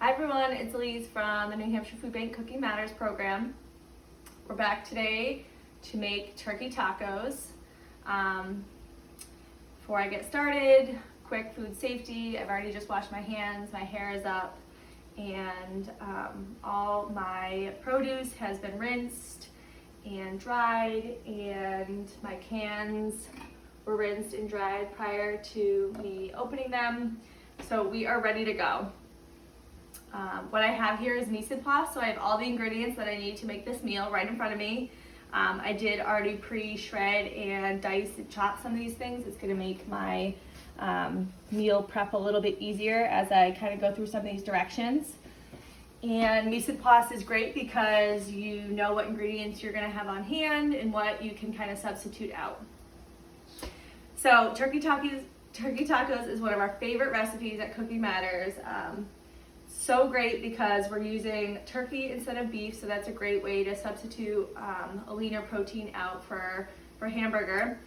Hi everyone, it's Elise from the New Hampshire Food Bank Cooking Matters program. We're back today to make turkey tacos. Before I get started, quick food safety. I've already just washed my hands, my hair is up, and all my produce has been rinsed and dried, and my cans were rinsed and dried prior to me opening them. So we are ready to go. What I have here is mise en place, so I have all the ingredients that I need to make this meal right in front of me. I did already pre-shred and dice and chop some of these things. It's going to make my meal prep a little bit easier as I kind of go through some of these directions. And mise en place is great because you know what ingredients you're going to have on hand and what you can kind of substitute out. So turkey tacos is one of our favorite recipes at Cooking Matters. So great because we're using turkey instead of beef, so that's a great way to substitute a leaner protein out for hamburger.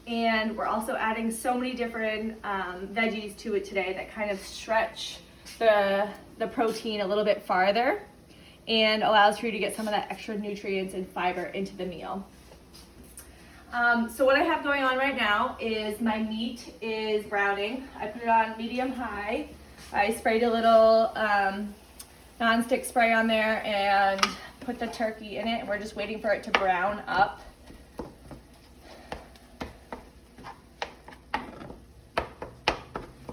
And we're also adding so many different veggies to it today that kind of stretch the protein a little bit farther and allows for you to get some of that extra nutrients and fiber into the meal. So what I have going on right now is my meat is browning. I put it on medium high. I sprayed a little non-stick spray on there and put the turkey in it, and we're just waiting for it to brown up.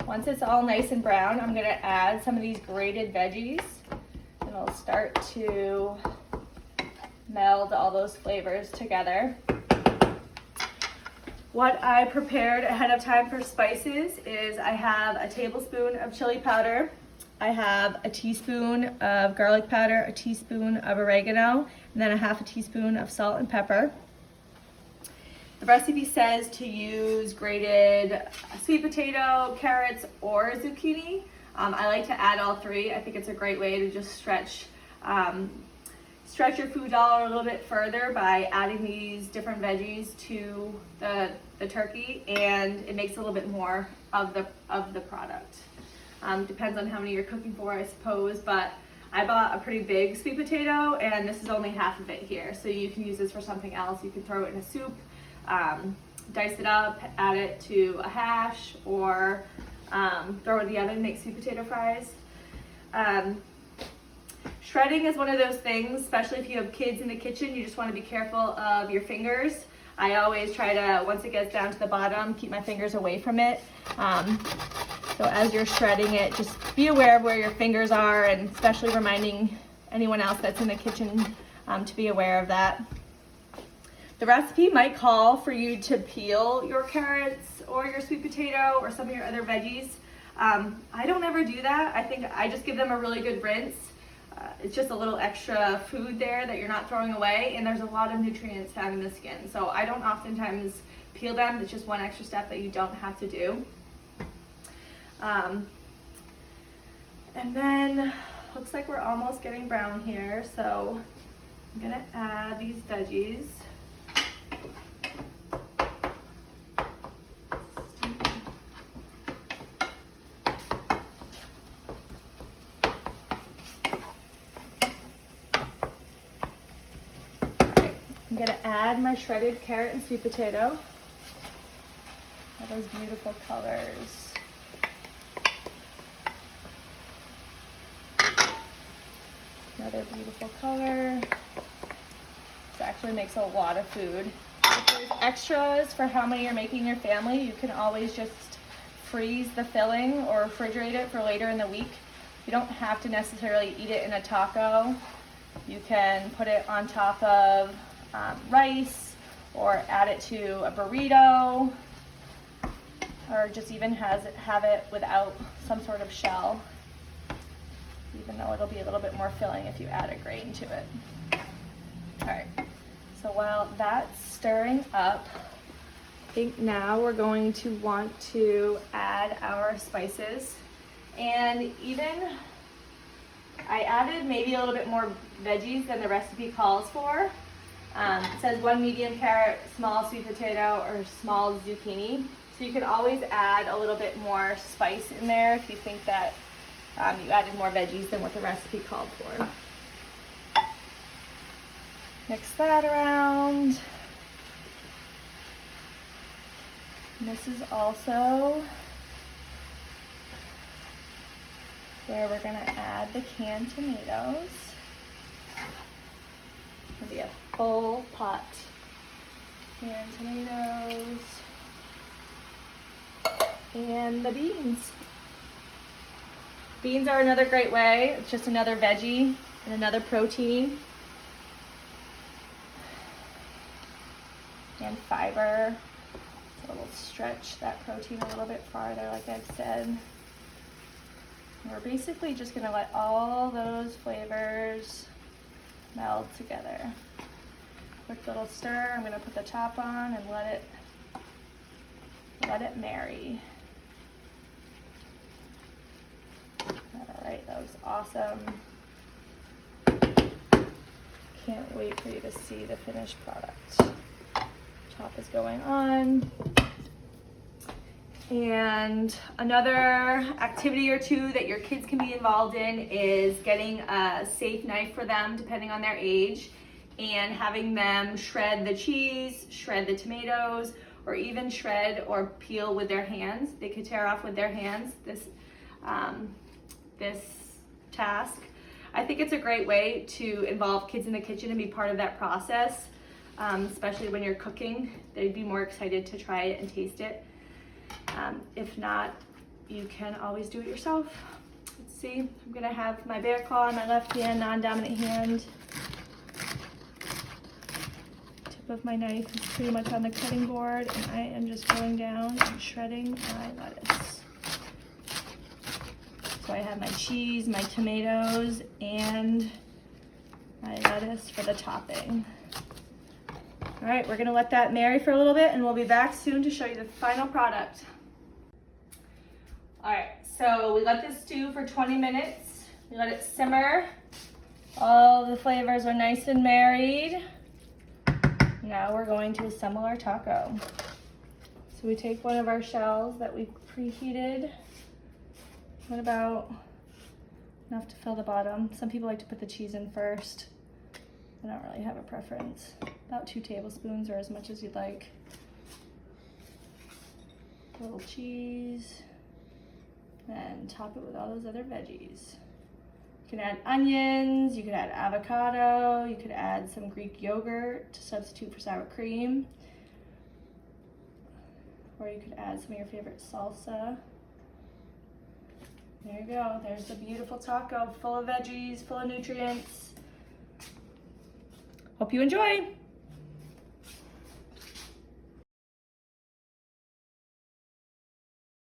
Once it's all nice and brown, I'm going to add some of these grated veggies, and I'll start to meld all those flavors together. What I prepared ahead of time for spices is I have a tablespoon of chili powder, I have a teaspoon of garlic powder, a teaspoon of oregano, and then a half a teaspoon of salt and pepper. The recipe says to use grated sweet potato, carrots, or zucchini. I like to add all three. I think it's a great way to just stretch your food dollar a little bit further by adding these different veggies to the turkey, and it makes a little bit more of the product. Depends on how many you're cooking for, I suppose, but I bought a pretty big sweet potato, and this is only half of it here, so you can use this for something else. You can throw it in a soup, dice it up, add it to a hash, or throw it in the oven and make sweet potato fries. Shredding is one of those things, especially if you have kids in the kitchen, you just want to be careful of your fingers. I always try to, once it gets down to the bottom, keep my fingers away from it. So as you're shredding it, just be aware of where your fingers are, and especially reminding anyone else that's in the kitchen to be aware of that. The recipe might call for you to peel your carrots or your sweet potato or some of your other veggies. I don't ever do that. I think I just give them a really good rinse. It's just a little extra food there that you're not throwing away, and there's a lot of nutrients found in the skin. So I don't oftentimes peel them. It's just one extra step that you don't have to do. And then looks like we're almost getting brown here, so I'm gonna add these veggies. I'm going to add my shredded carrot and sweet potato. All those beautiful colors. Another beautiful color. This actually makes a lot of food. If there's extras for how many you're making in your family, you can always just freeze the filling or refrigerate it for later in the week. You don't have to necessarily eat it in a taco. You can put it on top of rice, or add it to a burrito, or just even have it without some sort of shell, even though it'll be a little bit more filling if you add a grain to it. All right, so while that's stirring up, I think now we're going to want to add our spices. And even I added maybe a little bit more veggies than the recipe calls for. It says 1 medium carrot, small sweet potato, or small zucchini. So you can always add a little bit more spice in there if you think that You added more veggies than what the recipe called for. Mix that around. And this is also where we're gonna add the canned tomatoes. It'll be a full pot. Canned tomatoes and the beans. Beans are another great way. It's just another veggie and another protein and fiber. So we'll stretch that protein a little bit farther, like I've said. And we're basically just gonna let all those flavors meld together. Quick little stir. I'm gonna put the top on and let it marry. All right, that was awesome. Can't wait for you to see the finished product. Top is going on. And another activity or two that your kids can be involved in is getting a safe knife for them, depending on their age, and having them shred the cheese, shred the tomatoes, or even shred or peel with their hands. They could tear off with their hands this task. I think it's a great way to involve kids in the kitchen and be part of that process, especially when you're cooking. They'd be more excited to try it and taste it. If not, you can always do it yourself. Let's see, I'm gonna have my bear claw in my left hand, non-dominant hand. Tip of my knife is pretty much on the cutting board, and I am just going down and shredding my lettuce. So I have my cheese, my tomatoes, and my lettuce for the topping. All right, we're gonna let that marry for a little bit, and we'll be back soon to show you the final product. All right, so we let this stew for 20 minutes. We let it simmer. All the flavors are nice and married. Now we're going to assemble our taco. So we take one of our shells that we preheated. What about enough to fill the bottom? Some people like to put the cheese in first. I don't really have a preference. About 2 tablespoons or as much as you'd like. A little cheese. And top it with all those other veggies. You can add onions, you could add avocado, you could add some Greek yogurt to substitute for sour cream. Or you could add some of your favorite salsa. There you go, there's the beautiful taco, full of veggies, full of nutrients. Hope you enjoy.